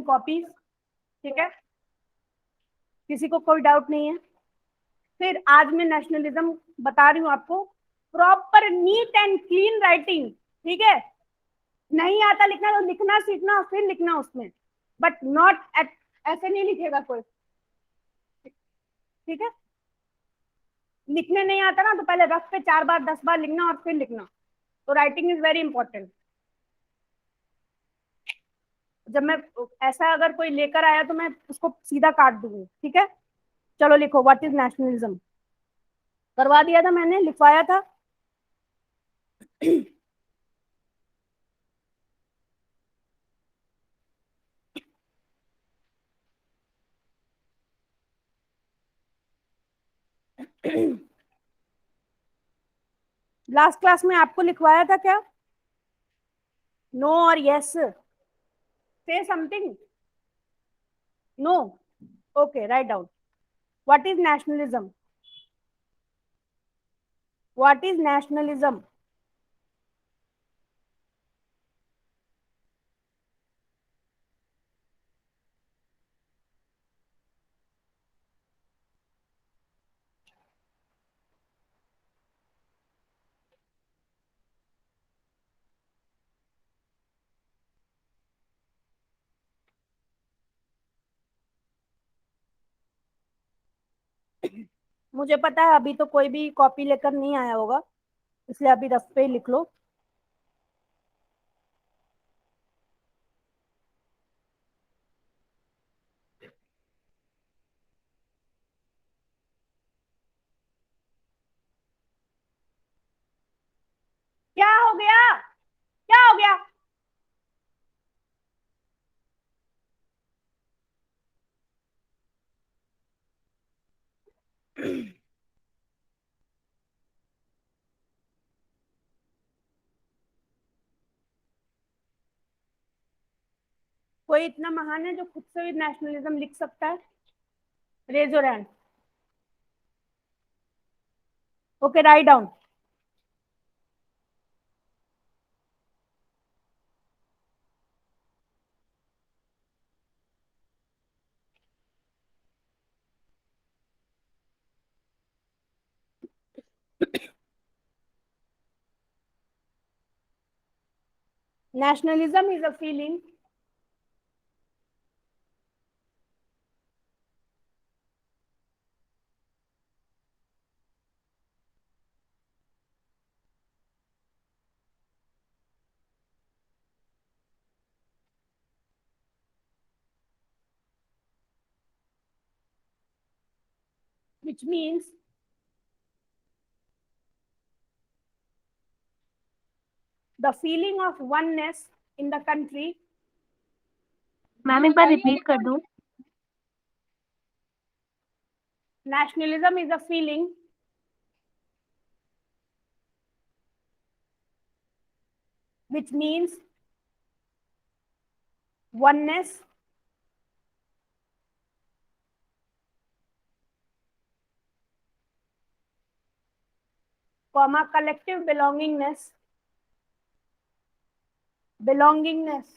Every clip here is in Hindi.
कॉपीज। ठीक है, किसी को कोई डाउट नहीं है? फिर आज मैं नेशनलिज्म बता रही हूँ आपको, proper neat and clean writing. ठीक है, नहीं आता लिखना तो लिखना सीखना, फिर लिखना उसमें, बट नॉट ऐसे नहीं लिखेगा कोई। ठीक है, लिखने नहीं आता ना तो पहले रफ पे 4 बार 10 बार लिखना और फिर लिखना। तो राइटिंग इज वेरी इंपॉर्टेंट। जब मैं ऐसा अगर कोई लेकर आया तो मैं उसको सीधा काट दूंगी। ठीक है, चलो लिखो, व्हाट इज नेशनलिज्म। करवा दिया था मैंने, लिखवाया था। लास्ट क्लास में आपको लिखवाया था क्या? नो और yes, say something. No, okay, write down. What is nationalism? What is nationalism? मुझे पता है अभी तो कोई भी कॉपी लेकर नहीं आया होगा, इसलिए अभी रफ पे ही लिख लो। क्या हो गया? क्या हो गया? कोई इतना महान है जो खुद से भी नेशनलिज्म लिख सकता है? Raise your hand. Okay, write down. Nationalism is a feeling which means the feeling of oneness in the country. Ma'am एक बार रिपीट कर दो। Nationalism is a feeling which means oneness, comma, collective belongingness, belongingness,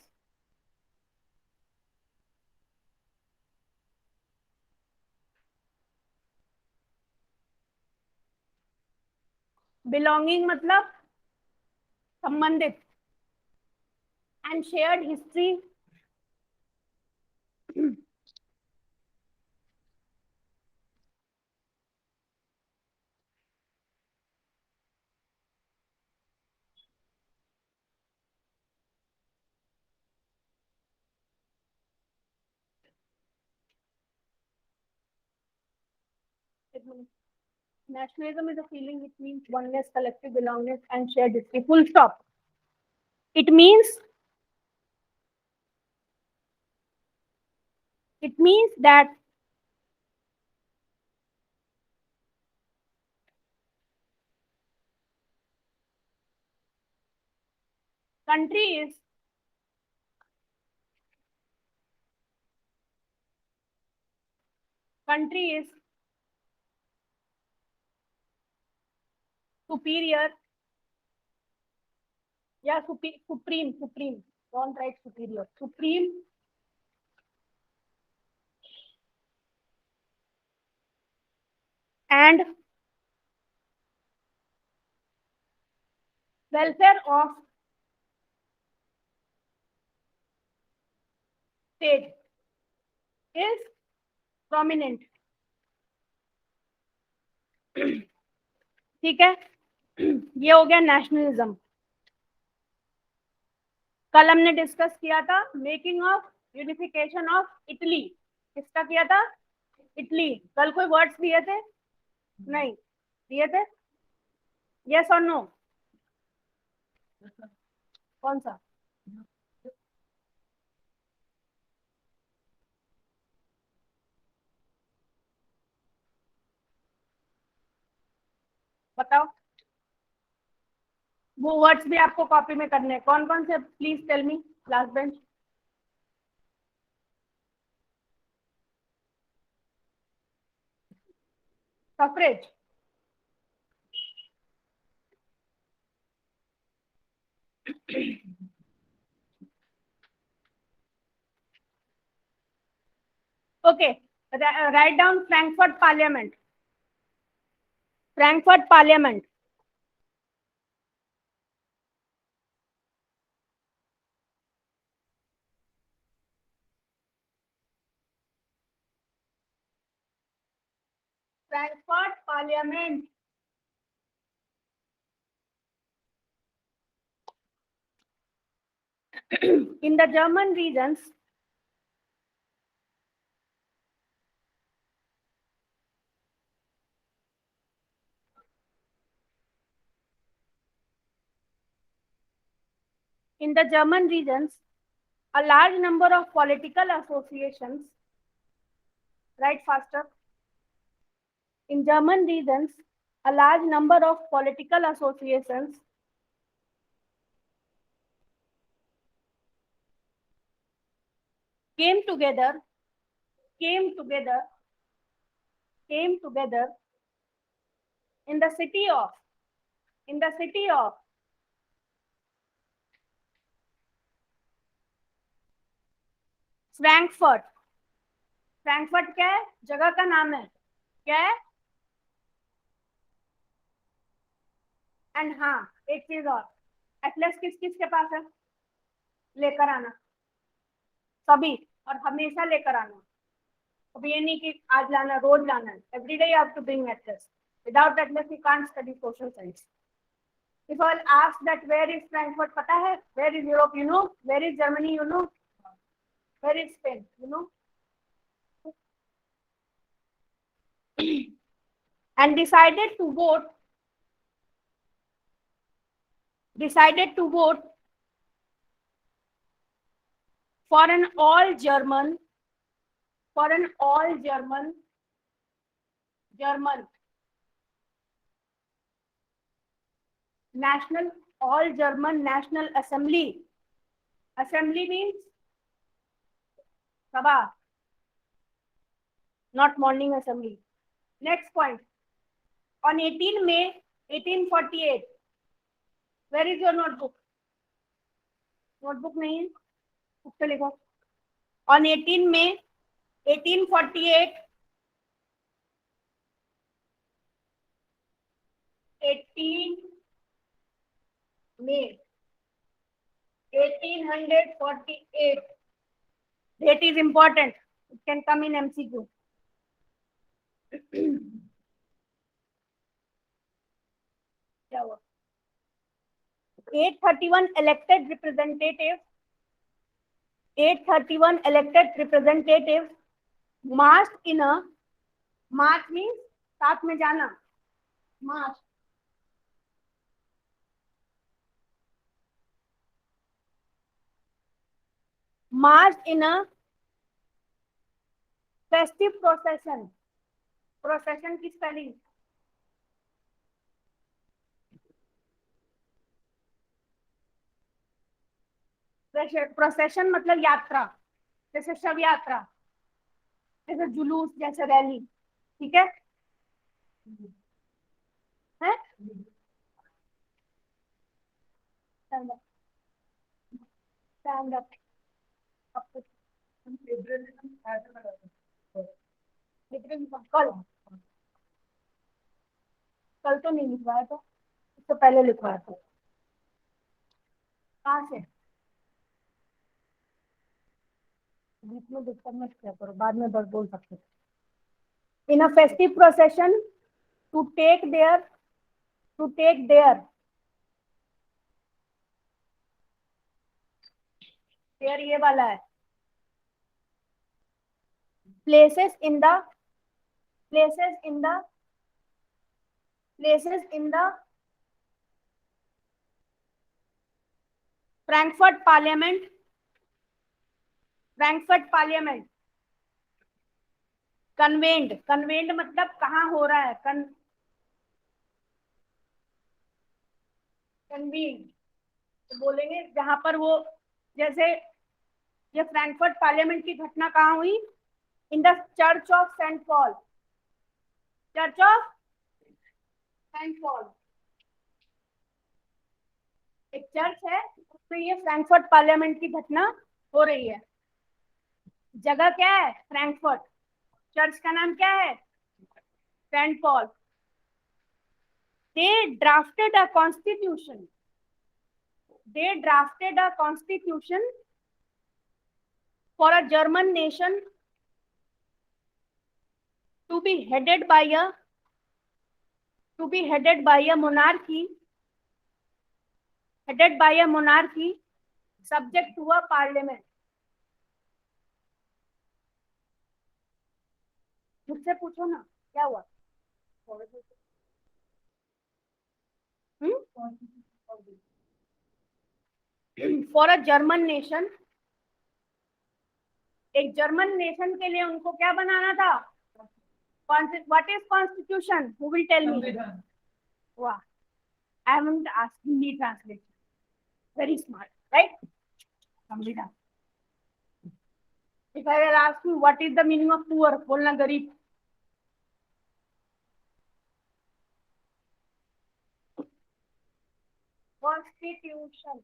belonging मतलब संबंधित, and shared history, nationalism is a feeling which means oneness, collective belongingness, and shared history. Full stop. It means that country is superior, या supreme, don't write superior, supreme and welfare of state is prominent. ठीक है, ये हो गया नेशनलिज्म. कल हमने डिस्कस किया था making of unification of Italy. किसका किया था? इटली. कल कोई वर्ड्स दिए थे? नहीं दिए थे. यस और नो? कौन सा? बताओ. वो वर्ड्स भी आपको कॉपी में करने हैं. कौन कौन से? Please tell me. Last bench. Suffrage. Okay, write down Frankfurt parliament. Frankfurt parliament. Frankfurt parliament. In the German regions, in the German regions, a large number of political associations, write faster. In German regions, a large number of political associations came together, came together, came together in the city of, in the city of Frankfurt. Frankfurt क्या है? जगह का नाम है. क्या है? एंड हाँ, एक चीज और, एटलस किस किस के पास है? लेकर आना. सभी. और हमेशा लेकर आना. अब ये नहीं कि आज लाना, रोज लाना है. Every day you have to bring atlas. Without atlas you can't study social science. If I'll ask that where is Frankfurt, पता है? Where is Europe? You know. Where is Germany? You know. Where is Spain? You know. And decided to vote for an all German national, all German national assembly. Assembly means sabha, not morning assembly. Next point. On 18 May 1848. Where is your notebook? Notebook नहीं है, बुक पे लिखो. On 18 May 1848, 18 May 1848. Date is important. It can come in MCQ. क्या हुआ? 831 elected representatives. 831 elected representatives marched in a, march means साथ में जाना. March. Marched in a festive procession. Procession की spelling? प्रोसेशन मतलब यात्रा. जैसे शव यात्रा, जैसे जुलूस, जैसे रैली. ठीक है? हैं? Stand up. Stand up. कल कल तो नहीं लिखवाया था, इससे पहले लिखवाया था। कहाँ से? बीच में डिस्टर्ब मत किया करो, बाद में बस बोल सकते। In a festive procession to take there there ये वाला है, places in the places in the places in the Frankfurt parliament convened मतलब कहाँ हो रहा है, कन्वीन तो बोलेंगे जहां पर वो, जैसे ये फ्रैंकफर्ट पार्लियामेंट की घटना कहाँ हुई, in the church of Saint Paul, church of Saint Paul एक चर्च है, उसमें ये फ्रैंकफर्ट पार्लियामेंट की घटना हो रही है। जगह क्या है? फ्रैंकफर्ट। चर्च का नाम क्या है? Saint Paul. they drafted a constitution they drafted a constitution for a German nation to be headed by a monarchy, subject to a parliament। मुझसे पूछो ना क्या हुआ। फॉर अ जर्मन नेशन, एक जर्मन नेशन के लिए उनको क्या बनाना था? What is constitution? Who will tell me? वाह, I am asking me translation, very smart, right? संविधान। If I will ask you what is the meaning of poor, बोलना गरीब। Constitution,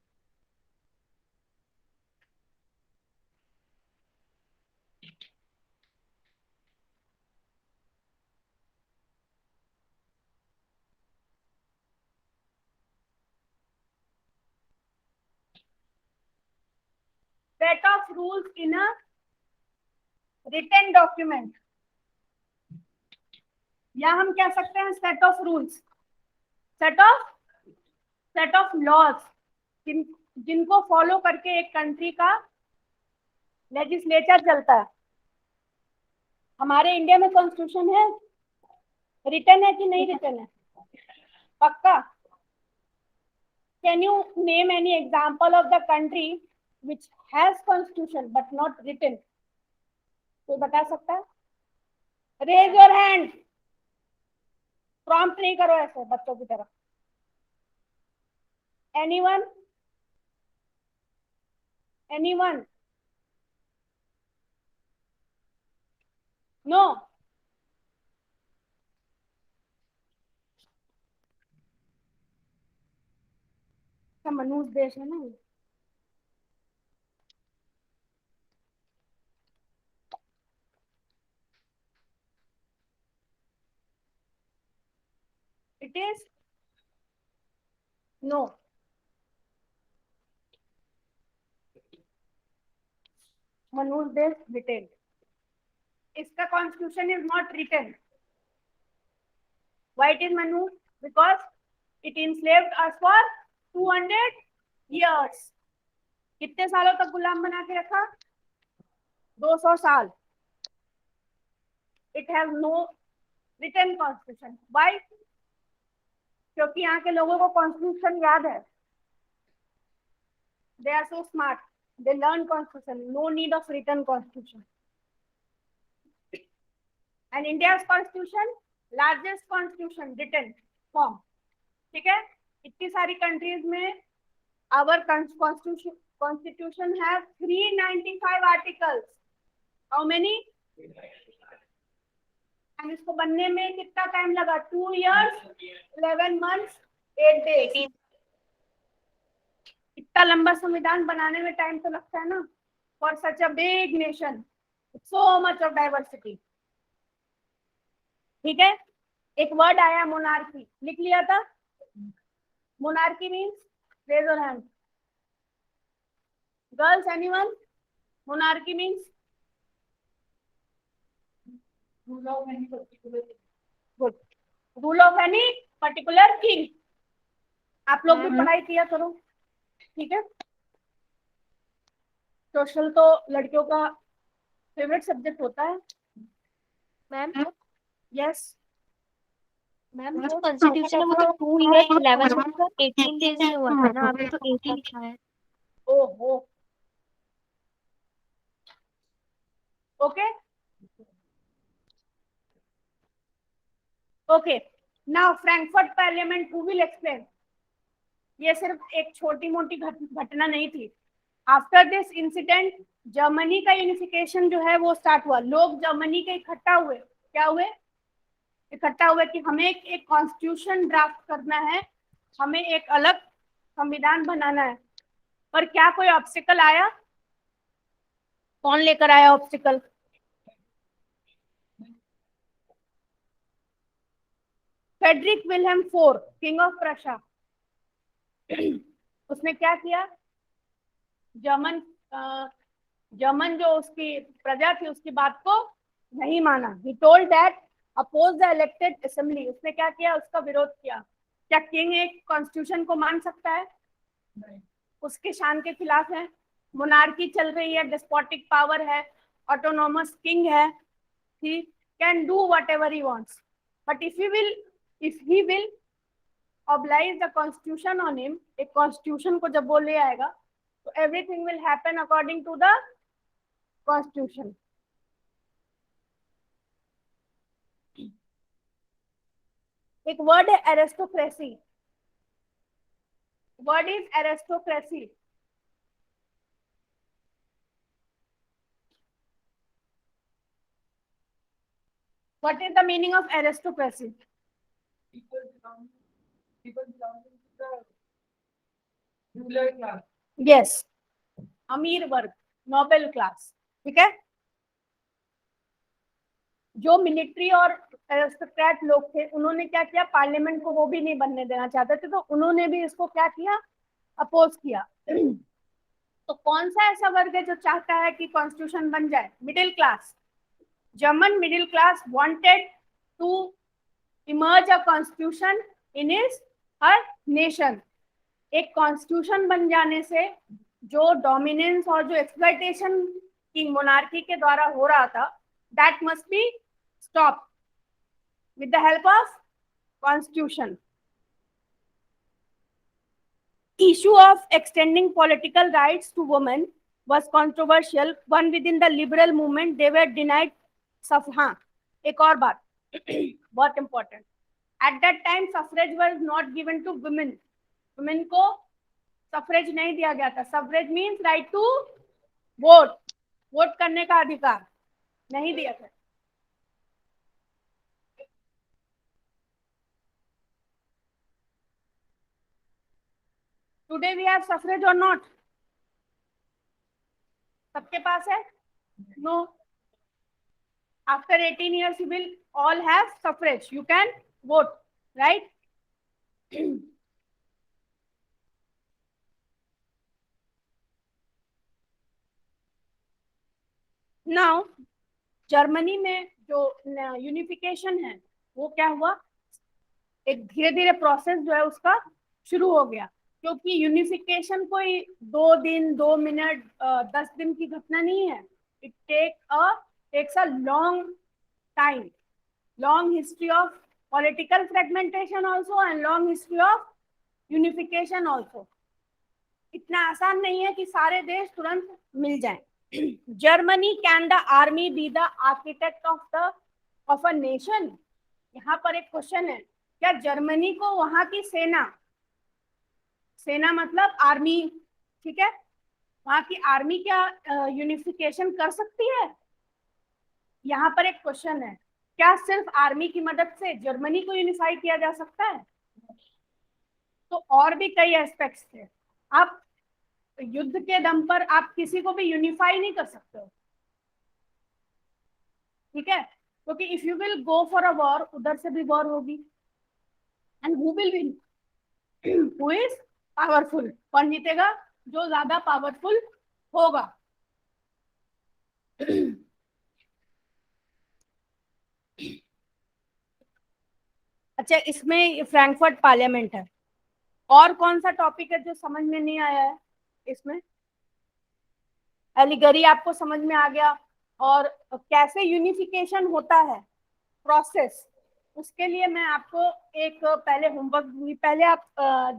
set of rules in a written document, या हम कह सकते हैं set of rules, set of laws, जिनको फॉलो करके एक कंट्री का लेजिस्लेचर चलता है। हमारे इंडिया में कॉन्स्टिट्यूशन है, रिटन है कि नहीं रिटन है? पक्का? Can you name any example of the country which has constitution but not written? कोई बता सकता है? रेज योर हैंड, प्रॉम्प्ट नहीं करो ऐसे बच्चों की तरह। एनीवन? नो? मनुष्य देश है ना। It is no. मनुष्य देश रिटेन, इसका constitution is not written. Why it is मनु? Because it enslaved us for 200 years। कितने सालों तक गुलाम बना के रखा? 200 साल। It has no written constitution. Why? क्योंकि यहाँ के लोगों को कॉन्स्टिट्यूशन याद है। They are so smart, they learn constitution, no need of written constitution। and India's constitution, largest constitution written form, ठीक है? इतनी सारी कंट्रीज में our constitution has 395 articles। how many? and इसको बनने में कितना टाइम लगा? 2 years 11 months 8 days। इतना लंबा संविधान बनाने में टाइम तो लगता है ना, for such a big nation, so much of diversity. ठीक है? एक वर्ड आया मोनार्की, लिख लिया था। Monarchy means, raise your hand girls, anyone? Monarchy means rule of any particular, good, rule of any particular king. आप लोग भी पढ़ाई किया करो, ठीक है। सोशल तो लड़कियों का फेवरेट सब्जेक्ट होता है। मैम यस मैम, जो कॉन्स्टिट्यूशन है वो तो 2 ईयर 11 मंथ और 18 डेज में हुआ था ना, आपने तो 80 लिखा है। ओहो, okay okay. Now Frankfurt parliament, who will explain? ये सिर्फ एक छोटी मोटी घटना नहीं थी। आफ्टर दिस इंसिडेंट जर्मनी का यूनिफिकेशन जो है वो स्टार्ट हुआ। लोग जर्मनी के इकट्ठा हुए, क्या हुए? इकट्ठा हुए कि हमें एक कॉन्स्टिट्यूशन ड्राफ्ट करना है, हमें एक अलग संविधान बनाना है। पर क्या कोई ऑब्स्टिकल आया? कौन लेकर आया obstacle? Frederick Wilhelm four, king of Prussia. उसने क्या किया? जर्मन जर्मन जो उसकी प्रजा थी उसकी बात को नहीं माना। He told that oppose the elected assembly. उसने क्या किया? उसका विरोध किया। क्या किंग एक कॉन्स्टिट्यूशन को मान सकता है? नहीं। उसके शान के खिलाफ है। मोनार्की चल रही है, डिस्पोटिक पावर है, ऑटोनोमस किंग है, he can do whatever he wants, but if he will oblige the constitution on him, एक constitution को जब वो ले आएगा तो everything will happen according to the constitution. एक वर्ड है aristocracy, word is aristocracy. What is the meaning of aristocracy? People belonging to the ruler class. Yes, अमीर वर्ग, नोबेल क्लास, ठीक है। जो मिलिट्री और एरिस्टोक्रेट लोग थे उन्होंने क्या किया? पार्लियामेंट को वो भी नहीं बनने देना चाहते थे, तो उन्होंने भी इसको क्या किया? अपोज किया। तो कौन सा ऐसा वर्ग है जो चाहता है कि कॉन्स्टिट्यूशन बन जाए? Middle class. German middle class wanted to emerge a constitution in his her nation. एक कॉन्स्टिट्यूशन बन जाने से जो डोमिनेंस और जो एक्सप्लॉइटेशन की मोनार्की के द्वारा हो रहा था, that must be stop with the help of constitution. Issue of extending political rights to women was controversial. One within the liberal movement, they were denied हाँ, एक और बात बहुत important. At that time suffrage was not given to women. women को suffrage नहीं दिया गया था. Suffrage means right to vote. Vote करने का अधिकार नहीं दिया था. Today we have suffrage or not? सबके पास है? No. After 18 years, you will all have suffrage. You can vote, right? Now, Germany में जो यूनिफिकेशन है वो क्या हुआ? एक धीरे धीरे प्रोसेस जो है उसका शुरू हो गया, क्योंकि यूनिफिकेशन कोई 2 दिन 2 मिनट 10 दिन की घटना नहीं है. It takes a long time, long history of political fragmentation also and long history of unification also. इतना आसान नहीं है कि सारे देश तुरंत मिल जाएं. Germany can the army be the architect of a nation? यहाँ पर एक क्वेश्चन है, क्या जर्मनी को वहां की सेना मतलब आर्मी, ठीक है, वहां की आर्मी क्या यूनिफिकेशन कर सकती है? यहाँ पर एक क्वेश्चन है, क्या सिर्फ आर्मी की मदद से जर्मनी को यूनिफाई किया जा सकता है? तो और भी कई एस्पेक्ट्स थे. आप युद्ध के दम पर आप किसी को भी यूनिफाई नहीं कर सकते हो, ठीक है. क्योंकि if you will go for a war, उधर से भी वॉर होगी, and who will win? Who is powerful? कौन जीतेगा? जो ज्यादा पावरफुल होगा। अच्छा, इसमें फ्रैंकफर्ट पार्लियामेंट है। और कौन सा टॉपिक है जो समझ में नहीं आया है इसमें? एलिगरी आपको समझ में आ गया। और कैसे यूनिफिकेशन होता है, प्रोसेस, उसके लिए मैं आपको एक पहले होमवर्क दूंगी। पहले आप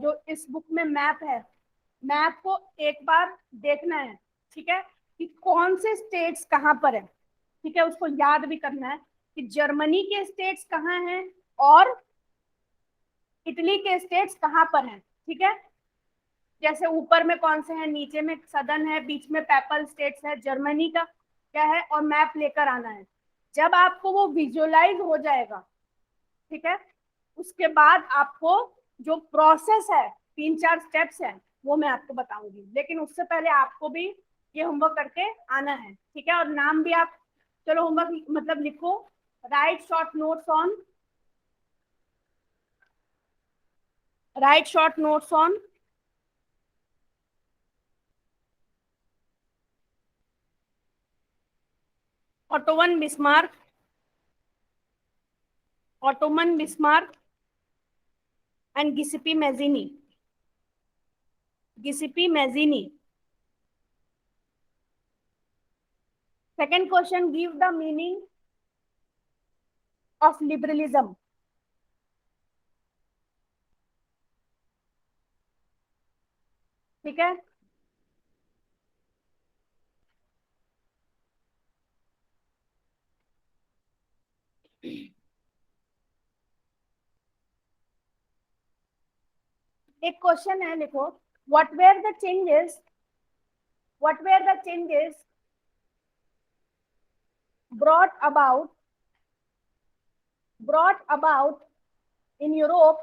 जो इस बुक में मैप है, मैप को एक बार देखना है, ठीक है, कि कौन से स्टेट्स कहाँ पर है। ठीक है, उसको याद भी करना है कि जर्मनी के स्टेट्स कहाँ हैं और इटली के स्टेट्स कहाँ पर हैं। ठीक है, जैसे ऊपर में कौन से हैं, नीचे में सदर्न है, बीच में पेपल स्टेट्स है, जर्मनी का क्या है, और मैप लेकर आना है। जब आपको वो विजुअलाइज हो जाएगा, ठीक है, उसके बाद आपको जो प्रोसेस है, 3-4 स्टेप्स है, वो मैं आपको बताऊंगी। लेकिन उससे पहले आपको भी ये होमवर्क करके आना है, ठीक है। और नाम भी आप, चलो होमवर्क मतलब लिखो, right short notes on, right short notes on Otto von Bismarck, Ottoman Bismarck and गिसिपी Mazzini, गिसिपी Mazzini. Second question, give the meaning of liberalism. ठीक है, एक क्वेश्चन है, लिखो, what were the changes, what were the changes brought about in Europe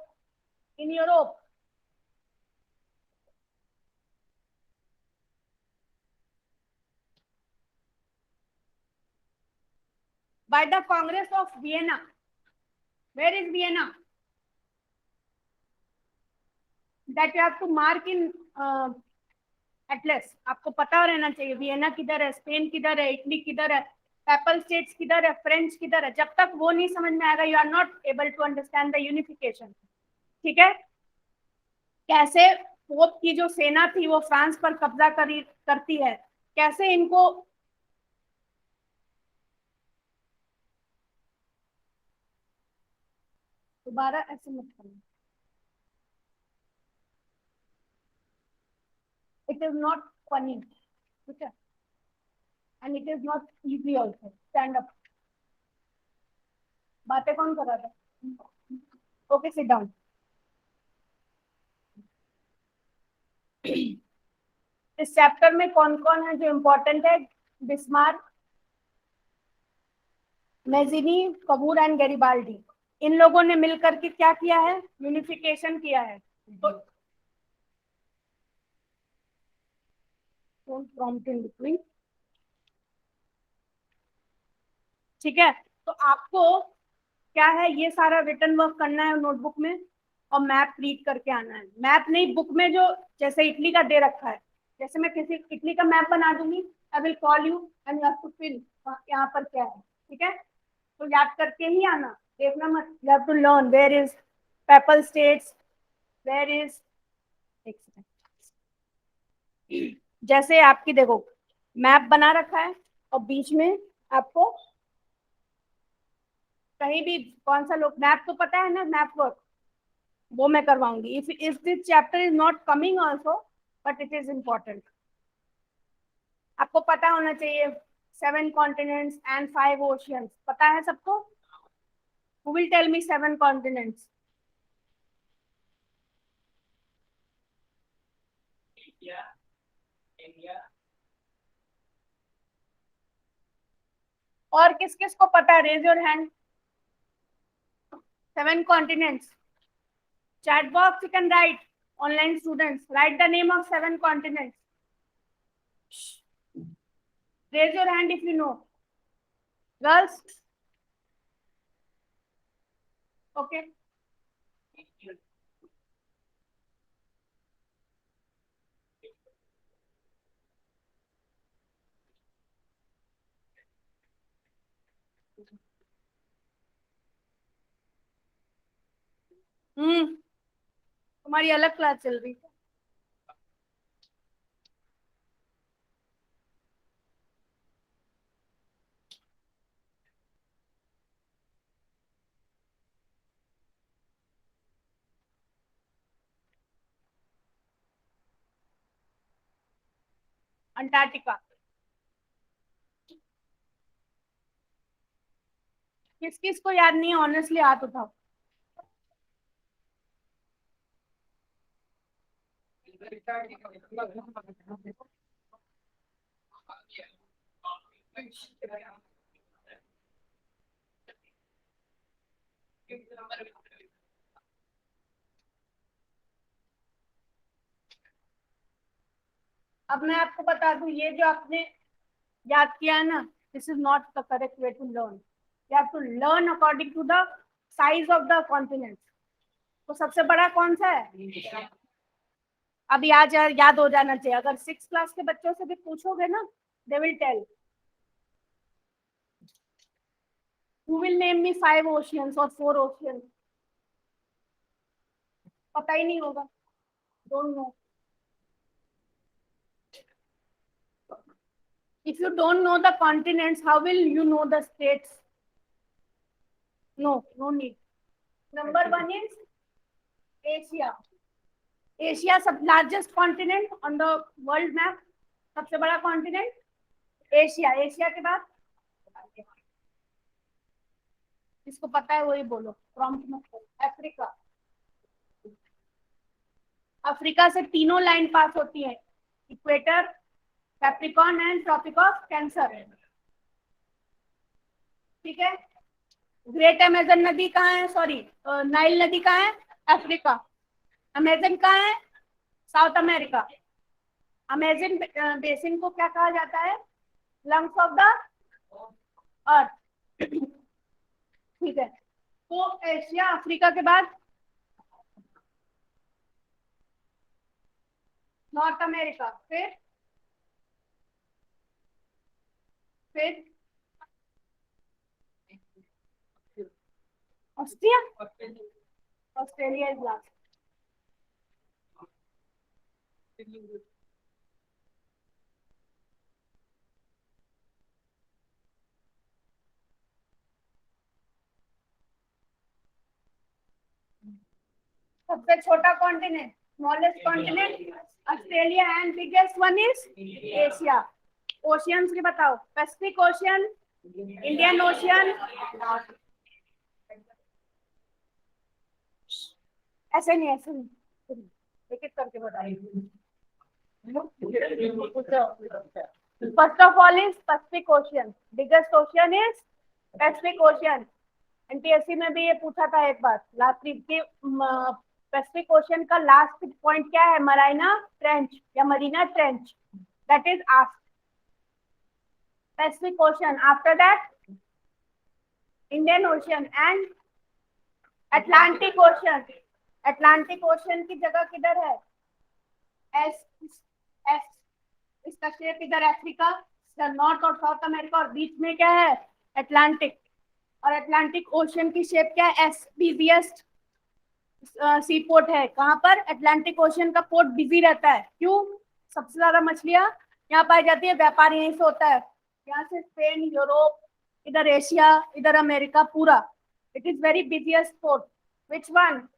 by the Congress of Vienna? Where is Vienna? That you have to mark in atlas. आपको पता रहना चाहिए वियना किधर है, स्पेन किधर है, इटली किधर है, पेपल स्टेट्स किधर है, फ्रेंच किधर है। जब तक वो नहीं समझ में आएगा, you are not able to understand the unification. ठीक है, कैसे पोप की जो सेना थी वो फ्रांस पर कब्जा करती है, कैसे इनको, दोबारा ऐसे मत करना, इट इज नॉट फनी, ठीक है, and it is not easy also. Stand up. बातें कौन कर रहा था? Okay, sit down. इस चैप्टर में कौन कौन है जो इम्पोर्टेंट है? Bismarck, Mazzini, Cavour and Garibaldi. इन लोगों ने मिलकर के क्या किया है? यूनिफिकेशन किया है। तो प्रॉम्प्ट इन बिटवीन, ठीक है। तो आपको क्या है, ये सारा रिटर्न वर्क करना है नोटबुक में, और मैप रीड करके आना है। मैप नहीं, बुक में जो जैसे इटली का दे रखा है, जैसे मैं किसी इटली का मैप बना दूंगी, I will call you and you have to fill यहाँ पर क्या है। ठीक है, तो याद करके ही आना, देखना मत। You have to learn where is Papal States, where is, एक सेकंड, जैसे आपकी देखो मैप बना रखा है, और बीच में आपको कहीं भी कौन सा लोग, मैप तो पता है ना, मैप वर्क वो मैं करवाऊंगी। If this chapter is not coming also, but it is important. आपको पता होना चाहिए 7 कॉन्टिनेंट्स एंड 5 ओशियंस, पता है सबको? Who will tell me 7 continents? और किस किस को पता है? रेज योर हैंड। 7 continents, chat box you can write, online students write the name of 7 continents. Raise your hand if you know. Girls, okay, तुम्हारी अलग क्लास चल रही है। अंटार्कटिका, किस किस को याद नहीं है ऑनेस्टली हाथ उठाओ। अब मैं आपको बता दूं, ये जो आपने याद किया है ना, this is not the correct way to learn. You have to learn according to the size of the continent. तो सबसे बड़ा कौन सा है? अब याद हो जाना चाहिए। अगर 6 क्लास के बच्चों से भी पूछोगे ना, they will tell. Who will name me 5 oceans or 4 oceans? पता ही नहीं होगा, don't know. If you don't know the continents, how will you know the states? No need. Number 1 is Asia. Asia सब largest continent on the world map. सबसे बड़ा continent एशिया। एशिया के बाद जिसको पता है वही बोलो, प्रॉम्प्ट में। अफ्रीका, अफ्रीका से तीनों लाइन पास होती है, equator, Capricorn and tropic of cancer. ठीक है। ग्रेट अमेजन नदी कहाँ है? सॉरी, नाइल नदी कहाँ है? अफ्रीका। अमेजन कहाँ है? South America. अमेजन बेसिन को क्या कहा जाता है? Lungs of the earth. ठीक है। तो एशिया, अफ्रीका के बाद नॉर्थ अमेरिका, फिर ऑस्ट्रिया, ऑस्ट्रेलिया इज लास्ट। सबसे छोटा continent, smallest continent Australia and biggest one is Asia. Oceans की बताओ। पैसिफिक ओशियन, इंडियन ओशियन, ऐसे नहीं, ऐसे नहीं, एक एक करके बताइए। First of all is Pacific ocean, biggest ocean is Pacific ocean. NTSC में भी ये पूछा था एक बार लास्ट वीक के। पैसिफिक ओशियन का लास्ट पॉइंट क्या है? मराइना ट्रेंच या Marina trench, that is asked. Pacific ocean, after that Indian ocean and Atlantic ocean. Atlantic ocean की जगह किधर है? एस, एस, इसका शेप इधर अफ्रीका, नॉर्थ और साउथ अमेरिका, और बीच में क्या है? अटलांटिक। और अटलांटिक ओशियन की शेप क्या है? एस, बिजिएस्ट सी पोर्ट है। कहां पर? अटलांटिक ओशियन का पोर्ट बिजी रहता है। क्यों? सबसे ज्यादा मछलियां यहाँ पाई जाती है, व्यापार यहीं से होता है। यहाँ से स्पेन, यूरोप, इधर एशिया, इधर अमेरिका, पूरा। It is very busiest port. Which one?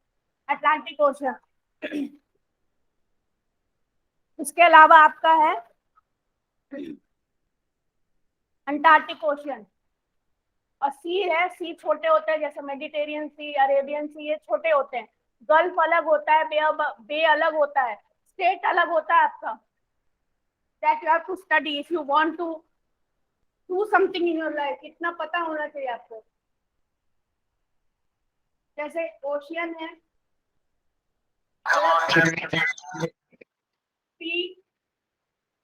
Atlantic ocean. इसके अलावा आपका है अंटार्कटिक ओशियन। और सी है, सी छोटे होते हैं, जैसे मेडिटेरियन सी, अरेबियन सी, ये छोटे होते हैं। गल्फ अलग होता है, बे अलग होता है, स्टेट अलग होता है आपका। That you have to study if you want to do something in your life. इतना पता होना चाहिए आपको। जैसे ओशियन है, सी,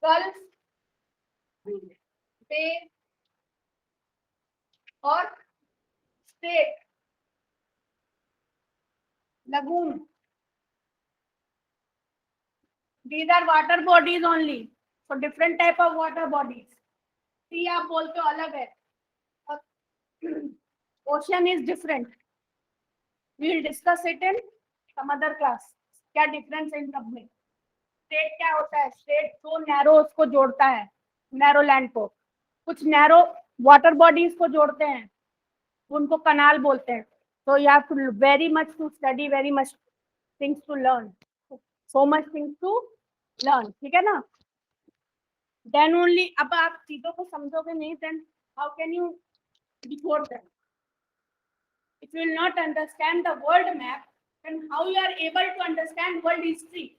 गल्फ, बे और state. lagoon. These are water bodies only. So different type of water bodies. sea आप बोलते हो अलग है, ocean is different. We will discuss it in some other class. क्या difference है इन सब में. स्टेट क्या होता है, स्टेट जो नैरो उसको जोड़ता है, नैरो लैंड को, कुछ नैरो वाटर बॉडीज को जोड़ते हैं, उनको कनाल बोलते हैं. So you have to very much to study, very much things to learn, so much things to learn. ठीक है ना. Then only अब आप चीजों को समझोगे नहीं, then how can you decode them? If you will not understand the world map, then how you are able to understand world history?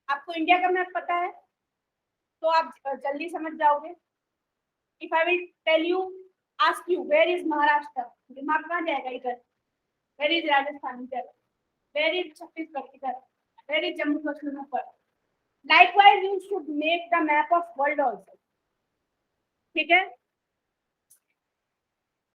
आपको इंडिया का मैप पता है तो आप जल्दी समझ जाओगे. If I will tell you, ask you, where is Maharashtra? दिमाग कहाँ जाएगा इधर. Where is Rajasthan? इधर. Where is Chhattisgarh? इधर. Where is Jammu Kashmir? ऊपर. Likewise, you should make the map of world also. ठीक है.